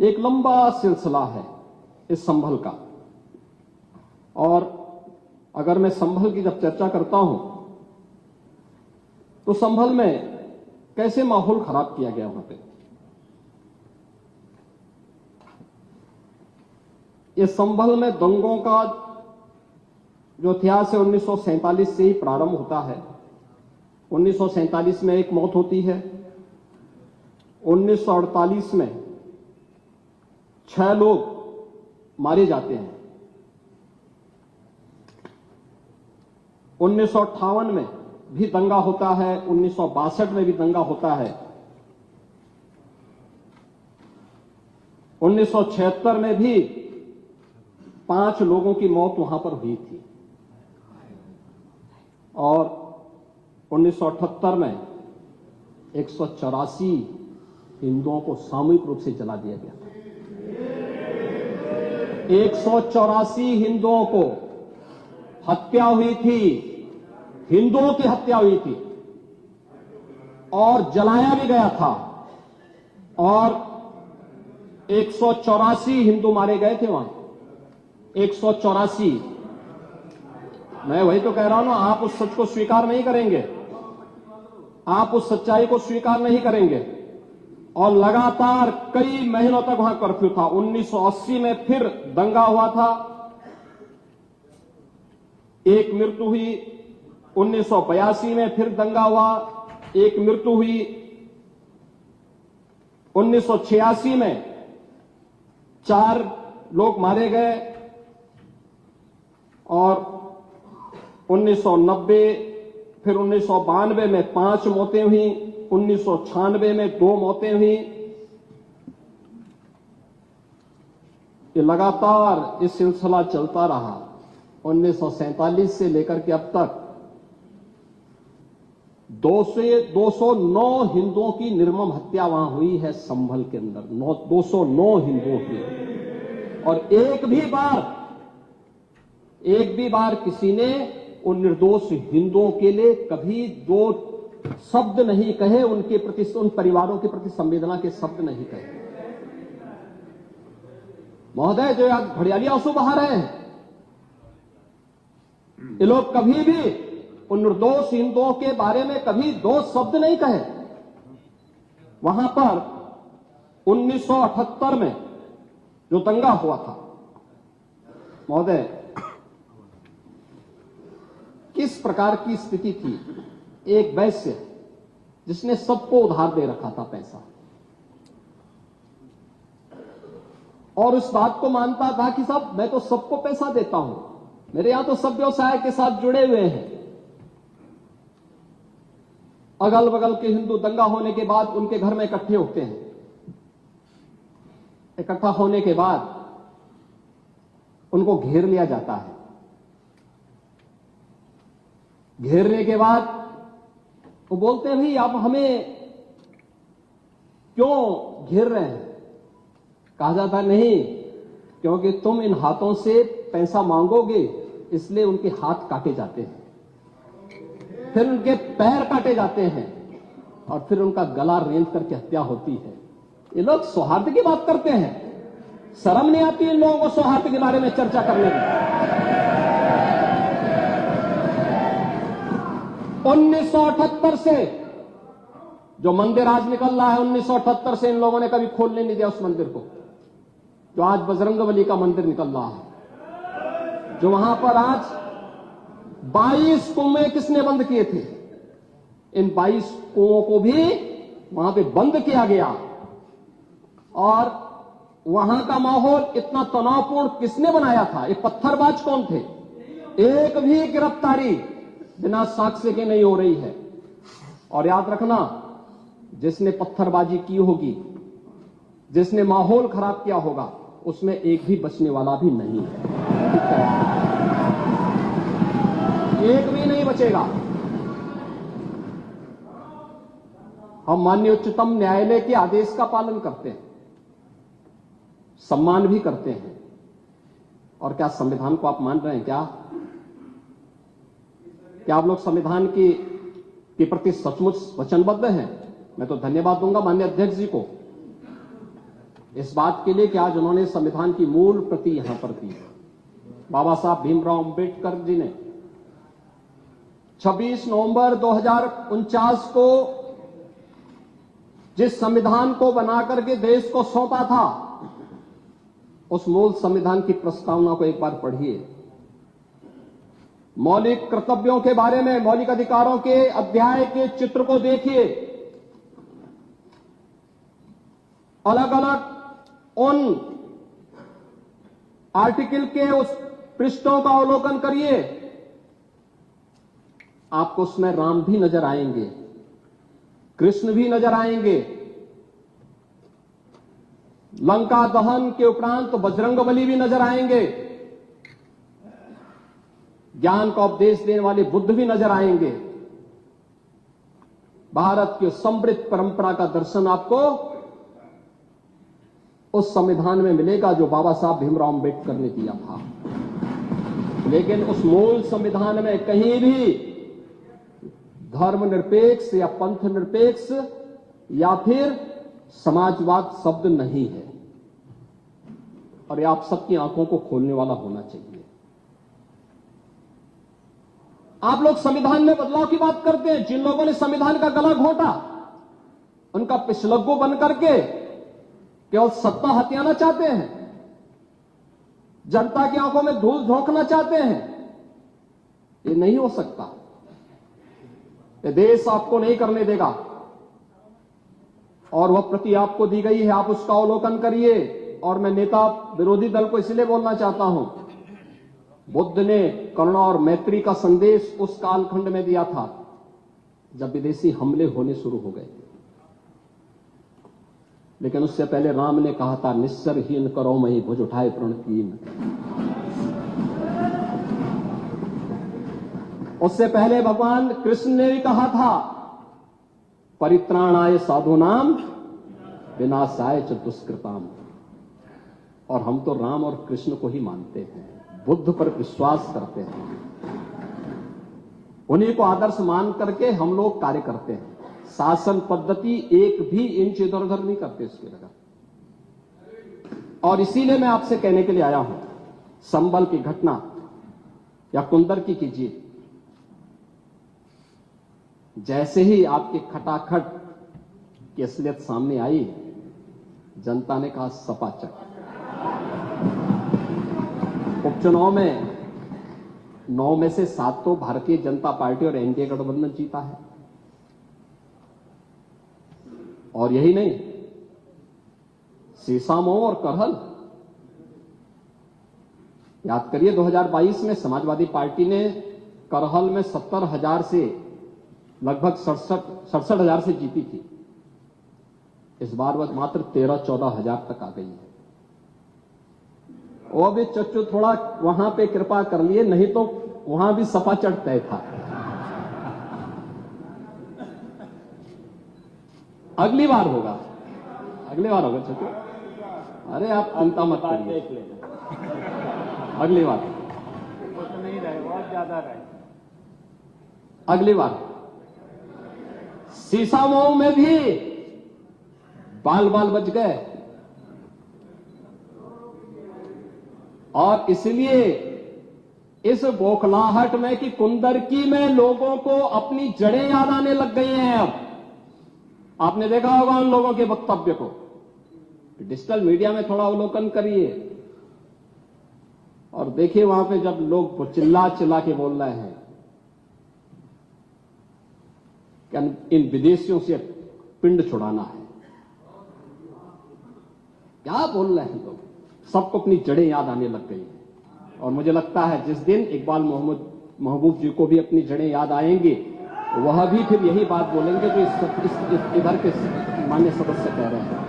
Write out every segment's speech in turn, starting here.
एक लंबा सिलसिला है इस संभल का। और अगर मैं संभल की जब चर्चा करता हूं तो संभल में कैसे माहौल खराब किया गया वहां पे। ये संभल में दंगों का जो इतिहास है 1947 से ही प्रारंभ होता है। 1947 में एक मौत होती है, 1948 में 6 लोग मारे जाते हैं, 1958 में भी दंगा होता है, 1962 में भी दंगा होता है, 1976 में भी 5 लोगों की मौत वहां पर हुई थी और 1978 में 184 हिंदुओं को सामूहिक रूप से जला दिया गया था। 184 हिंदुओं को हत्या हुई थी, हिंदुओं की हत्या हुई थी और जलाया भी गया था और 184 हिंदू मारे गए थे वहां। 184। मैं वही तो कह रहा हूं ना, आप उस सच को स्वीकार नहीं करेंगे, आप उस सच्चाई को स्वीकार नहीं करेंगे। और लगातार कई महीनों तक वहां कर्फ्यू था। 1980 में फिर दंगा हुआ था, एक मृत्यु हुई। 1982 में फिर दंगा हुआ, एक मृत्यु हुई। 1986 में 4 लोग मारे गए और 1990 फिर 1992 में 5 मौतें हुई, 1996 में 2 मौतें हुई। ये लगातार ये सिलसिला चलता रहा 1947 से लेकर के अब तक। 209 हिंदुओं की निर्मम हत्या वहां हुई है संभल के अंदर, 209 हिंदुओं की। और एक भी बार किसी ने उन निर्दोष हिंदुओं के लिए कभी 2 शब्द नहीं कहे, उनके प्रति, उन परिवारों के प्रति संवेदना के शब्द नहीं कहे। महोदय, जो आज घड़ियाली आंसू बहा रहे हैं, ये लोग कभी भी उन निर्दोष हिंदुओं के बारे में कभी 2 शब्द नहीं कहे। वहां पर 1978 में जो दंगा हुआ था, महोदय, किस प्रकार की स्थिति थी। एक वैश्य जिसने सबको उधार दे रखा था पैसा, और उस बात को मानता था कि साहब मैं तो सबको पैसा देता हूं, मेरे यहां तो सब व्यवसाय के साथ जुड़े हुए हैं। अगल बगल के हिंदू दंगा होने के बाद उनके घर में इकट्ठे होते हैं। इकट्ठा होने के बाद उनको घेर लिया जाता है। घेरने के बाद वो बोलते हैं, भाई आप हमें क्यों घेर रहे हैं? कहा जाता नहीं, क्योंकि तुम इन हाथों से पैसा मांगोगे, इसलिए उनके हाथ काटे जाते हैं, फिर उनके पैर काटे जाते हैं और फिर उनका गला रेंध करके हत्या होती है। ये लोग सौहार्द की बात करते हैं, शर्म नहीं आती इन लोगों को सौहार्द के बारे में चर्चा करने में। 1978 से जो मंदिर आज निकल रहा है, 1978 से इन लोगों ने कभी खोलने नहीं दिया उस मंदिर को, जो आज बजरंगबली का मंदिर निकल रहा है, जो वहां पर आज 22 कुएं किसने बंद किए थे? इन 22 कुओं को भी वहां पे बंद किया गया। और वहां का माहौल इतना तनावपूर्ण किसने बनाया था? ये पत्थरबाज कौन थे? एक भी गिरफ्तारी बिना साक्ष्य के नहीं हो रही है। और याद रखना, जिसने पत्थरबाजी की होगी, जिसने माहौल खराब किया होगा, उसमें एक भी बचने वाला भी नहीं है, एक भी नहीं बचेगा। हम माननीय उच्चतम न्यायालय के आदेश का पालन करते हैं, सम्मान भी करते हैं। और क्या संविधान को आप मान रहे हैं? क्या आप लोग संविधान के प्रति सचमुच वचनबद्ध हैं? मैं तो धन्यवाद दूंगा माननीय अध्यक्ष जी को इस बात के लिए कि आज उन्होंने संविधान की मूल प्रति यहां पर दी। बाबा साहब भीमराव अंबेडकर जी ने 26 नवंबर 2049 को जिस संविधान को बनाकर के देश को सौंपा था, उस मूल संविधान की प्रस्तावना को एक बार पढ़िए। मौलिक कर्तव्यों के बारे में, मौलिक अधिकारों के अध्याय के चित्र को देखिए। अलग अलग उन आर्टिकल के उस पृष्ठों का अवलोकन करिए, आपको उसमें राम भी नजर आएंगे, कृष्ण भी नजर आएंगे। लंका दहन के उपरांत बजरंगबली भी नजर आएंगे, ज्ञान का उपदेश देने वाले बुद्ध भी नजर आएंगे। भारत की समृद्ध परंपरा का दर्शन आपको उस संविधान में मिलेगा जो बाबा साहब भीमराव अंबेडकर ने दिया था। लेकिन उस मूल संविधान में कहीं भी धर्मनिरपेक्ष या पंथ निरपेक्ष या फिर समाजवाद शब्द नहीं है, और ये आप सबकी आंखों को खोलने वाला होना चाहिए। आप लोग संविधान में बदलाव की बात करते हैं। जिन लोगों ने संविधान का गला घोंटा, उनका पिछलग्गू बन करके केवल सत्ता हथियाना चाहते हैं, जनता की आंखों में धूल झोंकना चाहते हैं। ये नहीं हो सकता। ये देश आपको नहीं करने देगा, और वह प्रति आपको दी गई है, आप उसका अवलोकन करिए। और मैं नेता विरोधी दल को इसलिए बोलना चाहता हूं, बुद्ध ने करुणा और मैत्री का संदेश उस कालखंड में दिया था जब विदेशी हमले होने शुरू हो गए। लेकिन उससे पहले राम ने कहा था, निस्सरहीन करो मही भुज उठाए प्रणकीन। उससे पहले भगवान कृष्ण ने भी कहा था, परित्राणाय साधूनाम विनाशाय च दुष्कृताम। और हम तो राम और कृष्ण को ही मानते हैं, बुद्ध पर विश्वास करते हैं, उन्हीं को आदर्श मान करके हम लोग कार्य करते हैं। शासन पद्धति एक भी इंच इधर उधर नहीं करते इसकी जगह। और इसीलिए मैं आपसे कहने के लिए आया हूं, संबल की घटना या कुंदर की जीत, जैसे ही आपकी खटाखट की असलियत सामने आई, जनता ने कहा सपाचक। उपचुनाव में 9 में से 7 तो भारतीय जनता पार्टी और एनडीए गठबंधन जीता है। और यही नहीं, सीसामऊ और करहल, याद करिए 2022 में समाजवादी पार्टी ने करहल में 70,000 से लगभग 67,000 से जीती थी। इस बार वह मात्र 13-14,000 तक आ गई है। वो भी चच्चू थोड़ा वहां पे कृपा कर लिए, नहीं तो वहां भी सपा चढ़ तय था। अगली बार होगा, अगली बार होगा चच्चू। अरे आप चिंता मत करिए, अगली बार नहीं रहे, बहुत ज्यादा रहे। अगली बार सीसामऊ में भी बाल बाल बच गए, और इसलिए इस बौखलाहट में कि कुंदरकी में लोगों को अपनी जड़ें याद आने लग गई हैं। अब आपने देखा होगा उन लोगों के वक्तव्य को, डिजिटल मीडिया में थोड़ा अवलोकन करिए और देखिए वहां पे जब लोग चिल्ला चिल्ला के बोल रहे हैं कि इन विदेशियों से पिंड छुड़ाना है, क्या बोल रहे हैं लोग। सबको अपनी जड़ें याद आने लग गई हैं। और मुझे लगता है जिस दिन इकबाल महबूब जी को भी अपनी जड़ें याद आएंगे, वह भी फिर यही बात बोलेंगे जो इधर के माननीय सदस्य कह रहे हैं।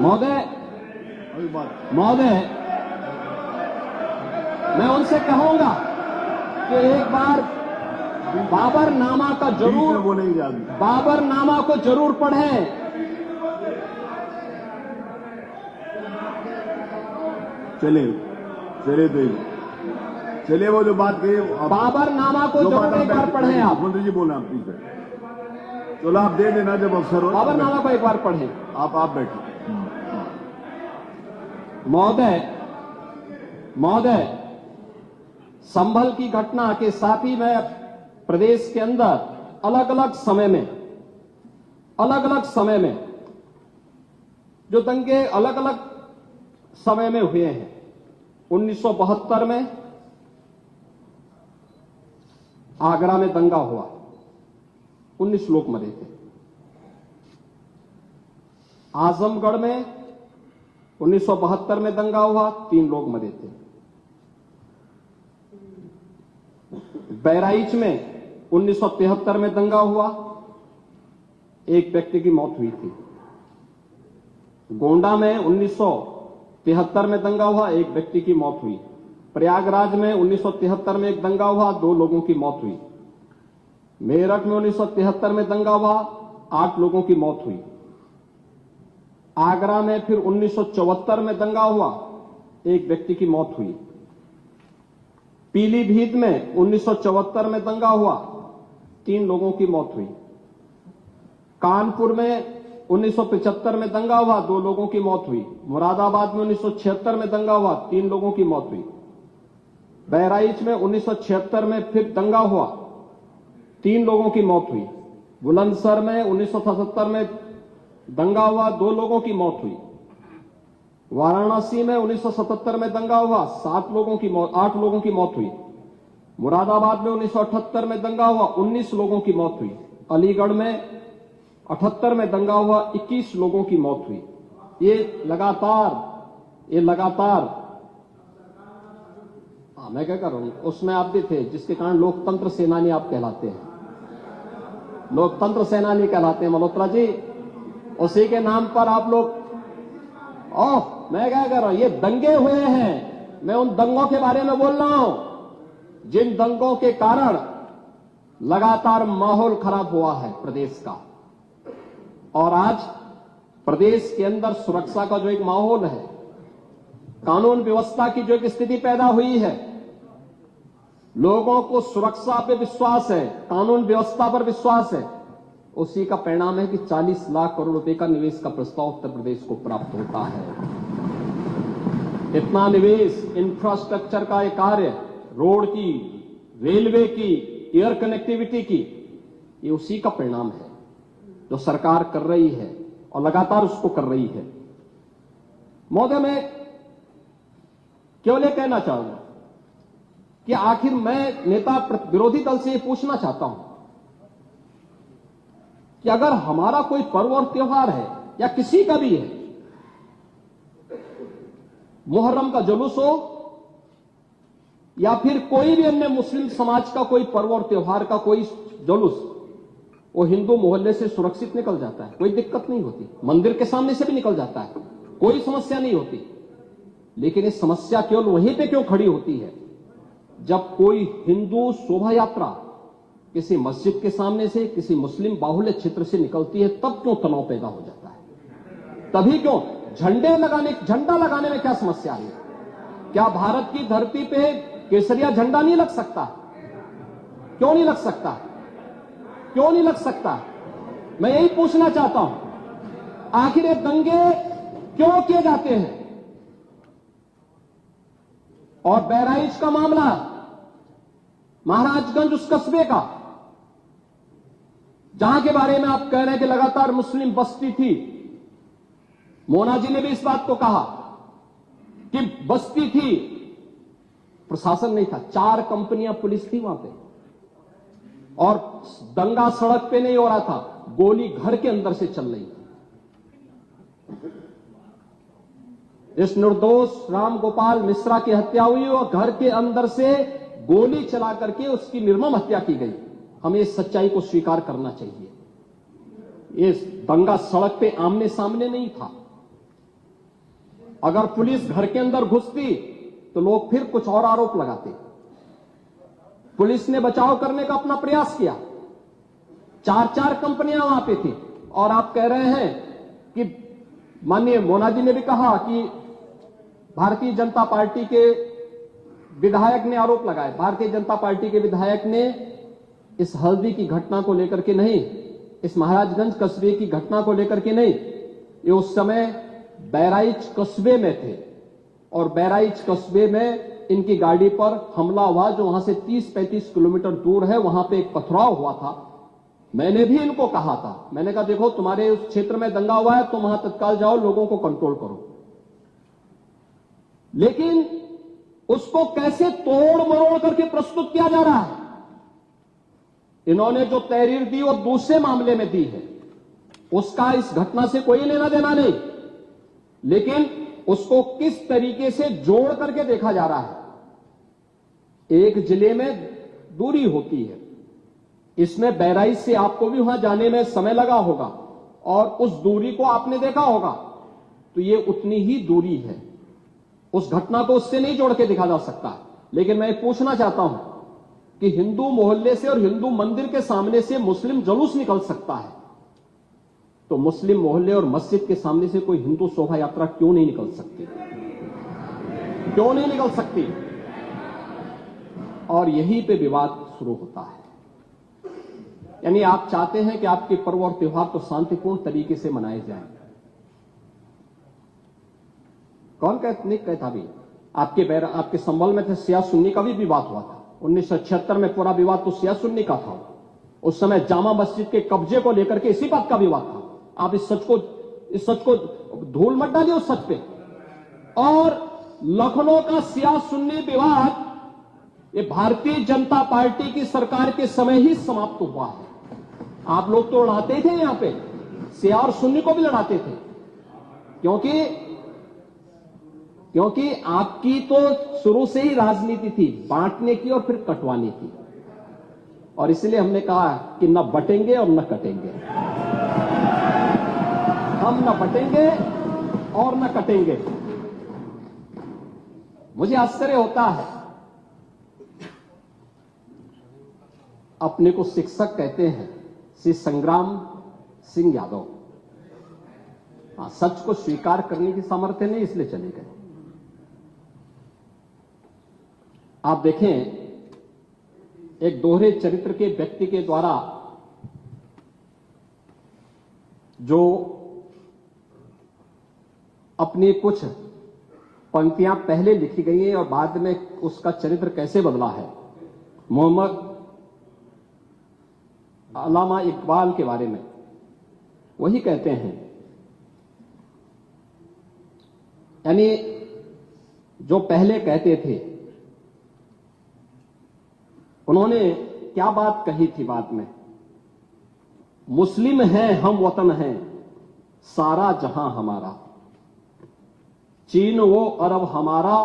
महोदय, मैं उनसे कहूंगा कि एक बार बाबरनामा का जरूर, बाबरनामा को जरूर पढ़ें। चलिए वो जो बात कही, बाबरनामा को जरूर एक बार पढ़ें आप। मुख्यमंत्री जी बोले, आप प्लीज। चलो आप दे देना जब अवसर हो। खबरनामा को एक बार पढ़ें। आप बैठिए। महोदय, संभल की घटना के साथ ही मैं प्रदेश के अंदर अलग अलग समय में जो दंगे अलग अलग समय में हुए हैं। 1972 में आगरा में दंगा हुआ, 19 लोग मरे थे। आजमगढ़ में 1972 में दंगा हुआ, 3 लोग मरे थे। बहराइच में 1973 में दंगा हुआ, 1 व्यक्ति की मौत हुई थी। गोंडा में 1973 में दंगा हुआ, 1 व्यक्ति की मौत हुई। प्रयागराज में 1973 में एक दंगा हुआ, 2 लोगों की मौत हुई। मेरठ में 1973 में दंगा हुआ, 8 लोगों की मौत हुई। आगरा में फिर 1974 में दंगा हुआ, 1 व्यक्ति की मौत हुई। पीलीभीत में 1974 में दंगा हुआ, 3 लोगों की मौत हुई। कानपुर में 1975 में दंगा हुआ, 2 लोगों की मौत हुई। मुरादाबाद में 1976 में दंगा हुआ, 3 लोगों की मौत हुई। बहराइच में 1976 में फिर दंगा हुआ, 3 लोगों की मौत हुई। बुलंदशहर में 1977 में दंगा हुआ, 2 लोगों की मौत हुई। वाराणसी में 1977 में दंगा हुआ, 8 लोगों की मौत हुई। मुरादाबाद में 1978 में दंगा हुआ, 19 लोगों की मौत हुई। अलीगढ़ में 78 में दंगा हुआ, 21 लोगों की मौत हुई। ये लगातार मैं क्या कर रहा हूं, उसमें आप भी थे, जिसके कारण लोकतंत्र सेनानी आप कहलाते हैं, लोकतंत्र सेनानी कहलाते हैं मल्होत्रा जी। उसी के नाम पर आप लोग मैं क्या कर रहा हूं, ये दंगे हुए हैं, मैं उन दंगों के बारे में बोल रहा हूं जिन दंगों के कारण लगातार माहौल खराब हुआ है प्रदेश का। और आज प्रदेश के अंदर सुरक्षा का जो एक माहौल है, कानून व्यवस्था की जो एक स्थिति पैदा हुई है, लोगों को सुरक्षा पे विश्वास है, कानून व्यवस्था पर विश्वास है, उसी का परिणाम है कि 40 लाख करोड़ रुपए का निवेश का प्रस्ताव उत्तर प्रदेश को प्राप्त होता है। इतना निवेश, इंफ्रास्ट्रक्चर का एक कार्य, रोड की, रेलवे की, एयर कनेक्टिविटी की, ये उसी का परिणाम है जो सरकार कर रही है और लगातार उसको कर रही है। महोदय, मैं केवल ये कहना चाहूंगा कि आखिर मैं नेता विरोधी दल से ये पूछना चाहता हूं कि अगर हमारा कोई पर्व और त्योहार है या किसी का भी है, मुहर्रम का जुलूस हो या फिर कोई भी अन्य मुस्लिम समाज का कोई पर्व और त्योहार का कोई जुलूस, वो हिंदू मोहल्ले से सुरक्षित निकल जाता है, कोई दिक्कत नहीं होती, मंदिर के सामने से भी निकल जाता है, कोई समस्या नहीं होती। लेकिन ये समस्या केवल वहीं पे क्यों खड़ी होती है जब कोई हिंदू शोभा यात्रा किसी मस्जिद के सामने से, किसी मुस्लिम बाहुल्य क्षेत्र से निकलती है, तब क्यों तनाव पैदा हो जाता है? तभी क्यों झंडा लगाने में क्या समस्या है? क्या भारत की धरती पे केसरिया झंडा नहीं लग सकता? क्यों नहीं लग सकता? क्यों नहीं लग सकता? मैं यही पूछना चाहता हूं, आखिर ये दंगे क्यों किए जाते हैं? और बहराइच का मामला, महाराजगंज उस कस्बे का, जहां के बारे में आप कह रहे हैं कि लगातार मुस्लिम बस्ती थी, मोना जी ने भी इस बात को कहा कि बस्ती थी, प्रशासन नहीं था, 4 कंपनियां पुलिस थी वहां पे, और दंगा सड़क पे नहीं हो रहा था, गोली घर के अंदर से चल रही थी। इस निर्दोष राम गोपाल मिश्रा की हत्या हुई और घर के अंदर से गोली चला करके उसकी निर्मम हत्या की गई। हमें इस सच्चाई को स्वीकार करना चाहिए। ये दंगा सड़क पे आमने सामने नहीं था। अगर पुलिस घर के अंदर घुसती तो लोग फिर कुछ और आरोप लगाते। पुलिस ने बचाव करने का अपना प्रयास किया, 4 कंपनियां वहां पे थी, और आप कह रहे हैं कि माननीय मोना जी ने भी कहा कि भारतीय जनता पार्टी के विधायक ने आरोप लगाए। भारतीय जनता पार्टी के विधायक ने इस हल्दी की घटना को लेकर के नहीं, इस महाराजगंज कस्बे की घटना को लेकर के नहीं, ये उस समय बहराइच कस्बे में थे और बहराइच कस्बे में इनकी गाड़ी पर हमला हुआ, जो वहां से 30-35 किलोमीटर दूर है। वहां पे एक पथराव हुआ था। मैंने भी इनको कहा था, मैंने कहा देखो तुम्हारे उस क्षेत्र में दंगा हुआ है, तुम वहां तत्काल जाओ, लोगों को कंट्रोल करो। लेकिन उसको कैसे तोड़ मरोड़ करके प्रस्तुत किया जा रहा है। इन्होंने जो तहरीर दी वो दूसरे मामले में दी है, उसका इस घटना से कोई लेना देना नहीं, लेकिन उसको किस तरीके से जोड़ करके देखा जा रहा है। एक जिले में दूरी होती है, इसमें बहराइच से आपको भी वहां जाने में समय लगा होगा और उस दूरी को आपने देखा होगा, तो ये उतनी ही दूरी है। उस घटना को उससे नहीं जोड़ के देखा जा सकता। लेकिन मैं पूछना चाहता हूं कि हिंदू मोहल्ले से और हिंदू मंदिर के सामने से मुस्लिम जुलूस निकल सकता है, तो मुस्लिम मोहल्ले और मस्जिद के सामने से कोई हिंदू शोभा यात्रा क्यों नहीं निकल सकती? क्यों नहीं निकल सकती? और यहीं पे विवाद शुरू होता है। यानी आप चाहते हैं कि आपके पर्व और त्योहार तो शांतिपूर्ण तरीके से मनाए जाएं। कौन नहीं कहता भी? आपके संबल में थे शिया सुन्नी का भी विवाद हुआ था। 1976 में पूरा विवाद तो शिया सुन्नी का था। उस समय जामा मस्जिद के कब्जे को लेकर के इसी बात का विवाद था। आप इस सच को धूल मत डालिए उस सच पे। और लखनऊ का शिया सुन्नी विवाद ये भारतीय जनता पार्टी की सरकार के समय ही समाप्त हुआ है। आप लोग तो लड़ाते थे, यहां पे शिया और सुन्नी को भी लड़ाते थे, क्योंकि आपकी तो शुरू से ही राजनीति थी बांटने की और फिर कटवाने की, और इसलिए हमने कहा कि न बटेंगे और न कटेंगे। हम न बटेंगे और न कटेंगे। मुझे आश्चर्य होता है, अपने को शिक्षक कहते हैं श्री संग्राम सिंह यादव। सच को स्वीकार करने की सामर्थ्य नहीं, इसलिए चले गए। आप देखें, एक दोहरे चरित्र के व्यक्ति के द्वारा जो अपनी कुछ पंक्तियां पहले लिखी गई हैं और बाद में उसका चरित्र कैसे बदला है। मोहम्मद अल्लामा इकबाल के बारे में वही कहते हैं, यानी जो पहले कहते थे, उन्होंने क्या बात कही थी बाद में? मुस्लिम हैं हम, वतन हैं सारा जहां हमारा, चीन वो अरब हमारा,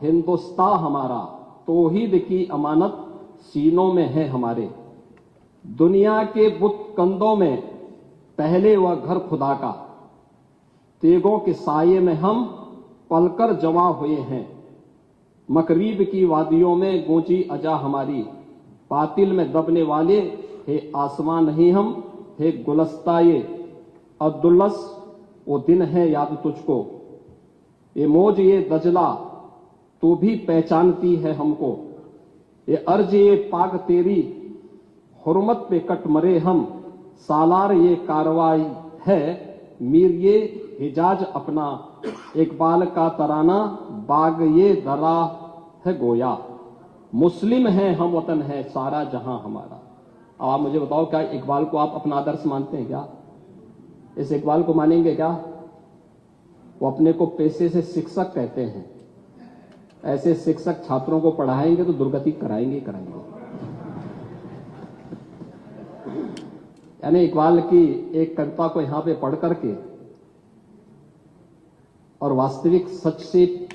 हिंदुस्तान हमारा, तौहीद की अमानत सीनों में है हमारे। दुनिया के बुत कंदों में पहले वह घर खुदा का, तेगों के साये में हम पलकर जमा हुए हैं। मकरीब की वादियों में गूंजी अजा हमारी, बातिल में दबने वाले हे आसमां नहीं हम, हे गुलस्ताए अब्दुल्लस वो दिन है याद तुझको, ये मौज ये दजला तू भी पहचानती है हमको, ये अर्ज ये पाक तेरी हुर्मत पे कट मरे हम, सालार ये कार्रवाई है मीर ये हिजाज अपना, इकबाल का तराना बाग ये दरा है गोया। मुस्लिम है हम, वतन है सारा जहां हमारा। अब आप मुझे बताओ, क्या इकबाल को आप अपना आदर्श मानते हैं क्या? इस इकबाल को मानेंगे क्या? वो अपने को पेशे से शिक्षक कहते हैं। ऐसे शिक्षक छात्रों को पढ़ाएंगे तो दुर्गति कराएंगे। यानी इकबाल की एक कविता को यहां पे पढ़ करके और वास्तविक सच से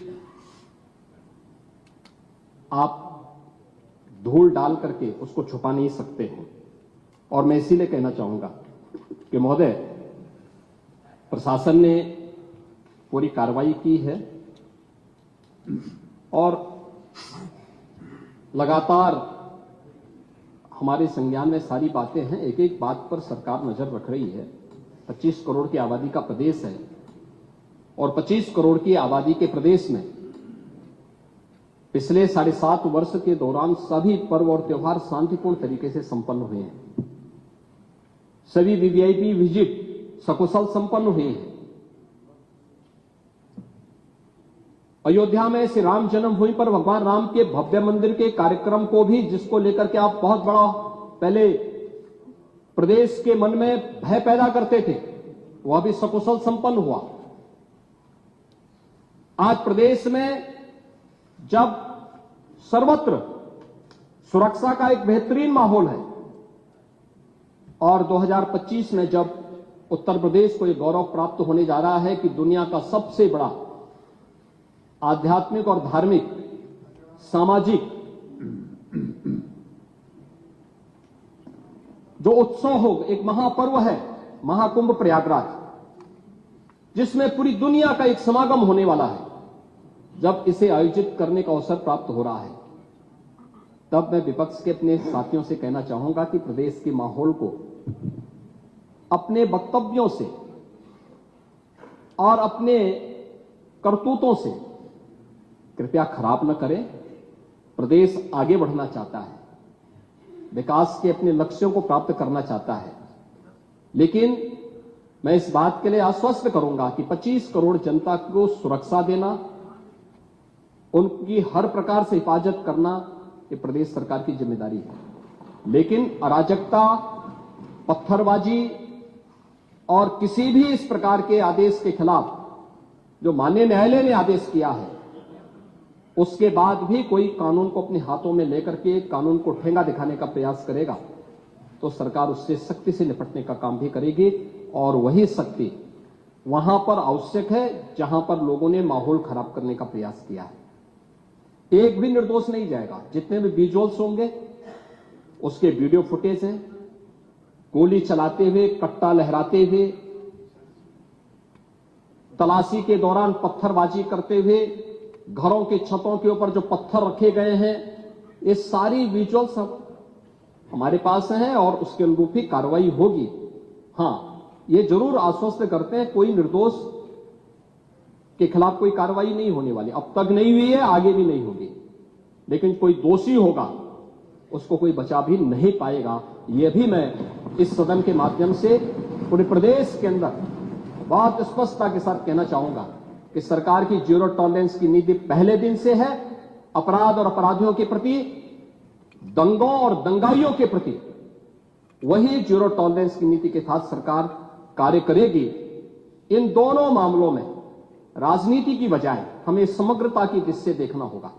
आप धूल डाल करके उसको छुपा नहीं सकते हैं। और मैं इसीलिए कहना चाहूंगा कि महोदय, प्रशासन ने पूरी कार्रवाई की है और लगातार हमारे संज्ञान में सारी बातें हैं। एक एक बात पर सरकार नजर रख रही है। 25 करोड़ की आबादी का प्रदेश है और 25 करोड़ की आबादी के प्रदेश में पिछले 7.5 वर्ष के दौरान सभी पर्व और त्योहार शांतिपूर्ण तरीके से संपन्न हुए हैं। सभी वीवीआईपी विजिट सकुशल संपन्न हुई है। अयोध्या में श्री राम जन्मभूमि पर भगवान राम के भव्य मंदिर के कार्यक्रम को भी, जिसको लेकर के आप बहुत बड़ा पहले प्रदेश के मन में भय पैदा करते थे, वह भी सकुशल संपन्न हुआ। आज प्रदेश में जब सर्वत्र सुरक्षा का एक बेहतरीन माहौल है और 2025 में जब उत्तर प्रदेश को यह गौरव प्राप्त होने जा रहा है कि दुनिया का सबसे बड़ा आध्यात्मिक और धार्मिक सामाजिक जो उत्सव हो, एक महापर्व है महाकुंभ प्रयागराज, जिसमें पूरी दुनिया का एक समागम होने वाला है, जब इसे आयोजित करने का अवसर प्राप्त हो रहा है, तब मैं विपक्ष के अपने साथियों से कहना चाहूंगा कि प्रदेश के माहौल को अपने वक्तव्यों से और अपने करतूतों से कृपया खराब न करें। प्रदेश आगे बढ़ना चाहता है, विकास के अपने लक्ष्यों को प्राप्त करना चाहता है, लेकिन मैं इस बात के लिए आश्वस्त करूंगा कि 25 करोड़ जनता को सुरक्षा देना, उनकी हर प्रकार से हिफाजत करना, ये प्रदेश सरकार की जिम्मेदारी है। लेकिन अराजकता, पत्थरबाजी और किसी भी इस प्रकार के आदेश के खिलाफ जो माननीय न्यायालय ने आदेश किया है, उसके बाद भी कोई कानून को अपने हाथों में लेकर के कानून को ठेंगा दिखाने का प्रयास करेगा, तो सरकार उससे सख्ती से निपटने का काम भी करेगी। और वही सख्ती वहां पर आवश्यक है जहां पर लोगों ने माहौल खराब करने का प्रयास किया है। एक भी निर्दोष नहीं जाएगा। जितने भी विजुअल्स होंगे उसके वीडियो फुटेज हैं, गोली चलाते हुए, कट्टा लहराते हुए, तलाशी के दौरान पत्थरबाजी करते हुए, घरों के छतों के ऊपर जो पत्थर रखे गए हैं, ये सारी विजुअल्स हमारे पास हैं और उसके अनुरूप ही कार्रवाई होगी। हां, ये जरूर आश्वस्त करते हैं कोई निर्दोष के खिलाफ कोई कार्रवाई नहीं होने वाली, अब तक नहीं हुई है, आगे भी नहीं होगी। लेकिन कोई दोषी होगा उसको कोई बचा भी नहीं पाएगा। यह भी मैं इस सदन के माध्यम से पूरे प्रदेश के अंदर बहुत स्पष्टता के साथ कहना चाहूंगा कि सरकार की जीरो टॉलरेंस की नीति पहले दिन से है। अपराध और अपराधियों के प्रति, दंगों और दंगाइयों के प्रति वही जीरो टॉलरेंस की नीति के साथ सरकार कार्य करेगी। इन दोनों मामलों में राजनीति की बजाय हमें समग्रता की दृष्टि से देखना होगा।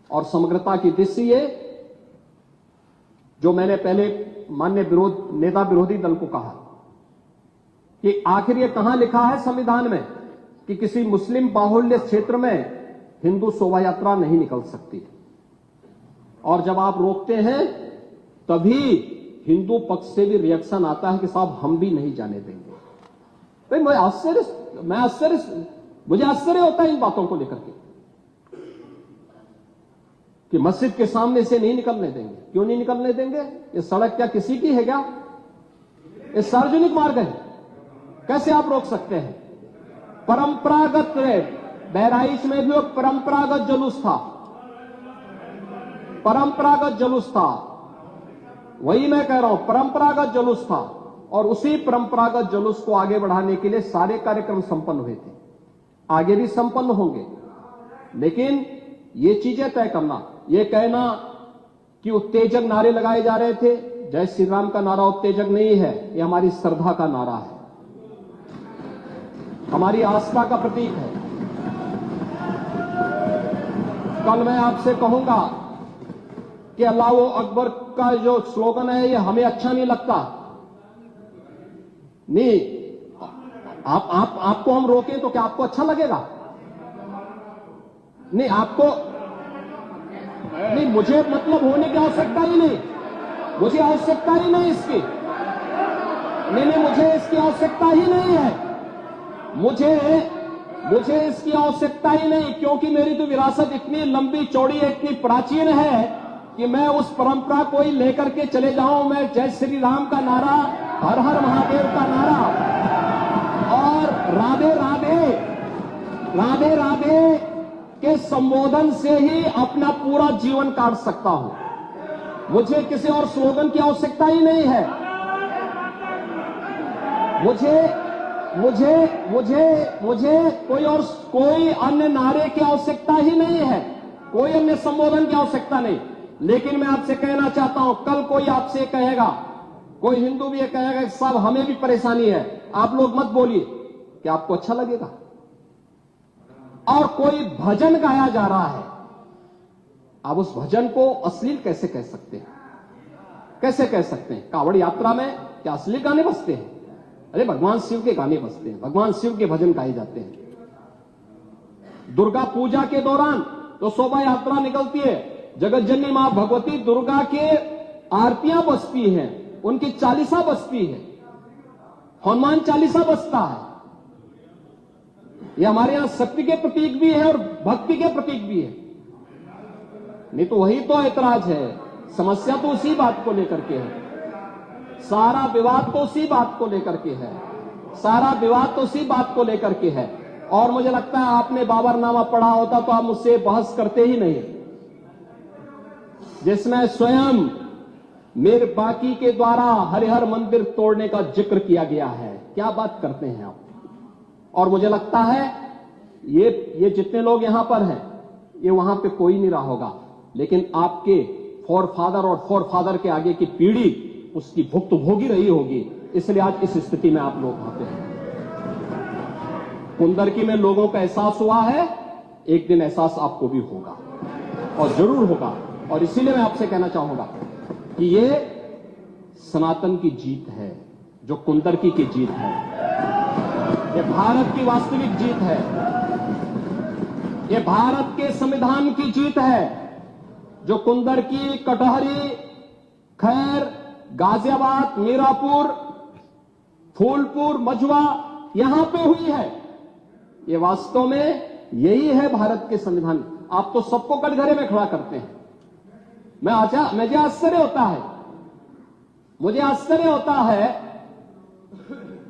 और समग्रता की दृष्टि से ये जो मैंने पहले माननीय नेता विरोधी दल को कहा कि आखिर ये कहां लिखा है संविधान में कि किसी मुस्लिम बाहुल्य क्षेत्र में हिंदू शोभा यात्रा नहीं निकल सकती, और जब आप रोकते हैं तभी हिंदू पक्ष से भी रिएक्शन आता है कि साहब हम भी नहीं जाने देंगे। भाई मुझे आश्चर्य होता है इन बातों को लेकर के कि मस्जिद के सामने से नहीं निकलने देंगे। क्यों नहीं निकलने देंगे? ये सड़क क्या किसी की है क्या? ये सार्वजनिक मार्ग है, कैसे आप रोक सकते हैं? परंपरागत बहराइच में भी परंपरागत जुलूस था, परंपरागत जुलूस था, वही मैं कह रहा हूं, परंपरागत जुलूस था। और उसी परंपरागत जुलूस को आगे बढ़ाने के लिए सारे कार्यक्रम संपन्न हुए थे, आगे भी संपन्न होंगे। लेकिन ये चीजें तय करना, ये कहना कि उत्तेजक नारे लगाए जा रहे थे, जय श्री राम का नारा उत्तेजक नहीं है, ये हमारी श्रद्धा का नारा है, हमारी आस्था का प्रतीक है। कल मैं आपसे कहूंगा कि अल्लाह अकबर का जो स्लोगन है ये हमें अच्छा नहीं लगता, नहीं आपको हम रोकें तो क्या आपको अच्छा लगेगा? नहीं, आपको नहीं, मुझे मतलब होने की आवश्यकता ही नहीं, मुझे आवश्यकता ही नहीं इसकी, नहीं, मुझे इसकी आवश्यकता ही नहीं है, मुझे इसकी आवश्यकता ही नहीं, क्योंकि मेरी तो विरासत इतनी लंबी चौड़ी है, इतनी प्राचीन है कि मैं उस परंपरा को ही लेकर के चले जाऊं। मैं जय श्री राम का नारा, हर हर महादेव का नारा और राधे राधे राधे राधे के संबोधन से ही अपना पूरा जीवन काट सकता हूं। मुझे किसी और स्लोगन की आवश्यकता ही नहीं है। मुझे कोई अन्य नारे की आवश्यकता ही नहीं है, कोई अन्य संबोधन की आवश्यकता नहीं। लेकिन मैं आपसे कहना चाहता हूं, कल कोई आपसे कहेगा, कोई हिंदू भी ये कहेगा कि साहब हमें भी परेशानी है, आप लोग मत बोलिए, क्या आपको अच्छा लगेगा? और कोई भजन गाया जा रहा है, आप उस भजन को अश्लील कैसे कह सकते हैं? कैसे कह सकते हैं? कांवड़ यात्रा में क्या अश्लील गाने बजते हैं? अरे भगवान शिव के गाने बजते हैं, भगवान शिव के भजन गाए जाते हैं। दुर्गा पूजा के दौरान तो शोभा यात्रा निकलती है, जगत जननी मां भगवती दुर्गा के आरतियां बजती हैं, उनकी चालीसा बजती है, हनुमान चालीसा बजता है। यह हमारे यहां शक्ति के प्रतीक भी है और भक्ति के प्रतीक भी है। नहीं तो वही तो ऐतराज है, समस्या तो उसी बात को लेकर के है, सारा विवाद तो उसी बात को लेकर के है, सारा विवाद तो उसी बात को लेकर के है। और मुझे लगता है आपने बाबरनामा पढ़ा होता तो आप मुझसे बहस करते ही नहीं, जिसमें स्वयं मीर बाकी के द्वारा हरिहर मंदिर तोड़ने का जिक्र किया गया है। क्या बात करते हैं आप? और मुझे लगता है ये जितने लोग यहां पर हैं, ये वहां पे कोई नहीं रहा होगा, लेकिन आपके फोरफादर और फोरफादर के आगे की पीढ़ी उसकी भुक्त भोगी रही होगी, इसलिए आज इस स्थिति में आप लोग वहां पे हैं। कुंदरकी में लोगों का एहसास हुआ है, एक दिन एहसास आपको भी होगा और जरूर होगा। और इसीलिए मैं आपसे कहना चाहूंगा कि ये सनातन की जीत है, जो कुंदरकी की जीत है, ये भारत की वास्तविक जीत है, ये भारत के संविधान की जीत है, जो कुंदरकी, कटहरी, खैर, गाजियाबाद, मीरापुर, फूलपुर, मझवा यहां पे हुई है। ये वास्तव में यही है भारत के संविधान। आप तो सबको कटघरे में खड़ा करते हैं। मुझे आश्चर्य होता है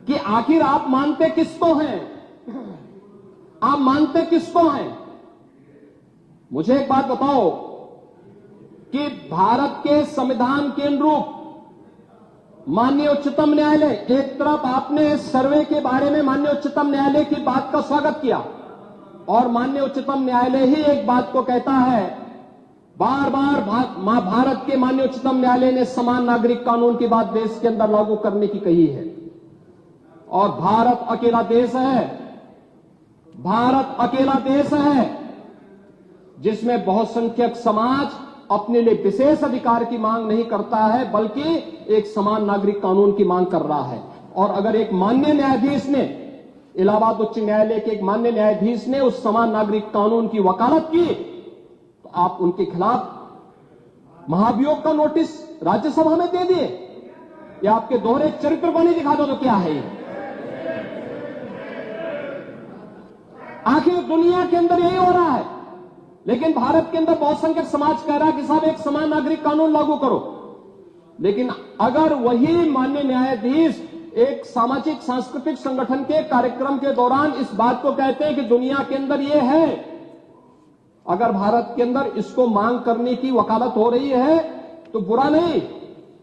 कि आखिर आप मानते किसको हैं? आप मानते किसको हैं? मुझे एक बात बताओ कि भारत के संविधान के अनुरूप माननीय उच्चतम न्यायालय, एक तरफ आपने सर्वे के बारे में माननीय उच्चतम न्यायालय की बात का स्वागत किया, और माननीय उच्चतम न्यायालय ही एक बात को कहता है, बार बार भारत के माननीय उच्चतम न्यायालय ने समान नागरिक कानून की बात देश के अंदर लागू करने की कही है। और भारत अकेला देश है, भारत अकेला देश है जिसमें बहुसंख्यक समाज अपने लिए विशेष अधिकार की मांग नहीं करता है, बल्कि एक समान नागरिक कानून की मांग कर रहा है। और अगर एक माननीय न्यायाधीश ने, इलाहाबाद उच्च न्यायालय के एक माननीय न्यायाधीश ने उस समान नागरिक कानून की वकालत की, तो आप उनके खिलाफ महाभियोग का नोटिस राज्यसभा में दे दिए। या आपके दोहरे चरित्र को नहीं दिखा दो तो क्या है ये? आखिर दुनिया के अंदर यही हो रहा है, लेकिन भारत के अंदर बहुसंख्यक समाज कह रहा है कि साहब एक समान नागरिक कानून लागू करो। लेकिन अगर वही माननीय न्यायाधीश एक सामाजिक सांस्कृतिक संगठन के कार्यक्रम के दौरान इस बात को कहते हैं कि दुनिया के अंदर ये है, अगर भारत के अंदर इसको मांग करने की वकालत हो रही है तो बुरा नहीं।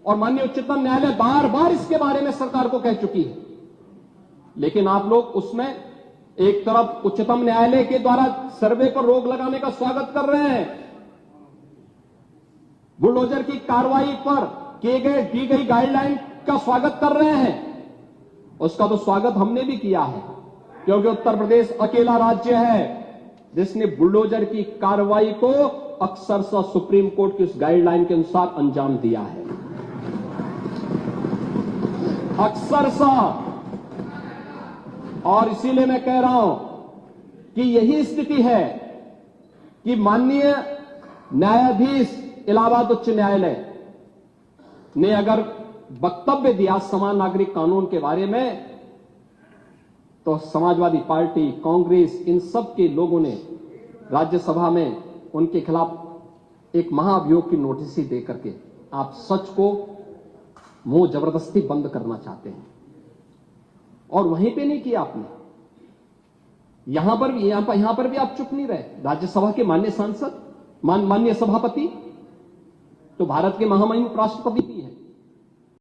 और माननीय उच्चतम न्यायालय बार बार इसके बारे में सरकार को कह चुकी है, लेकिन आप लोग उसमें एक तरफ उच्चतम न्यायालय के द्वारा सर्वे पर रोक लगाने का स्वागत कर रहे हैं, बुलडोजर की कार्रवाई पर दी गई गाइडलाइन का स्वागत कर रहे हैं। उसका तो स्वागत हमने भी किया है, क्योंकि उत्तर प्रदेश अकेला राज्य है जिसने बुलडोजर की कार्रवाई को अक्सरशः सुप्रीम कोर्ट की उस गाइडलाइन के अनुसार अंजाम दिया है, अक्सरशः। और इसीलिए मैं कह रहा हूं कि यही स्थिति है कि माननीय न्यायाधीश इलाहाबाद उच्च न्यायालय ने अगर वक्तव्य दिया समान नागरिक कानून के बारे में, तो समाजवादी पार्टी, कांग्रेस, इन सब के लोगों ने राज्यसभा में उनके खिलाफ एक महाअभियोग की नोटिस ही दे करके आप सच को मुंह जबरदस्ती बंद करना चाहते हैं। और वहीं पे नहीं किया आपने, यहां पर भी आप चुप नहीं रहे। राज्यसभा के माननीय सांसद, माननीय सभापति तो भारत के महामहिम उपराष्ट्रपति भी हैं,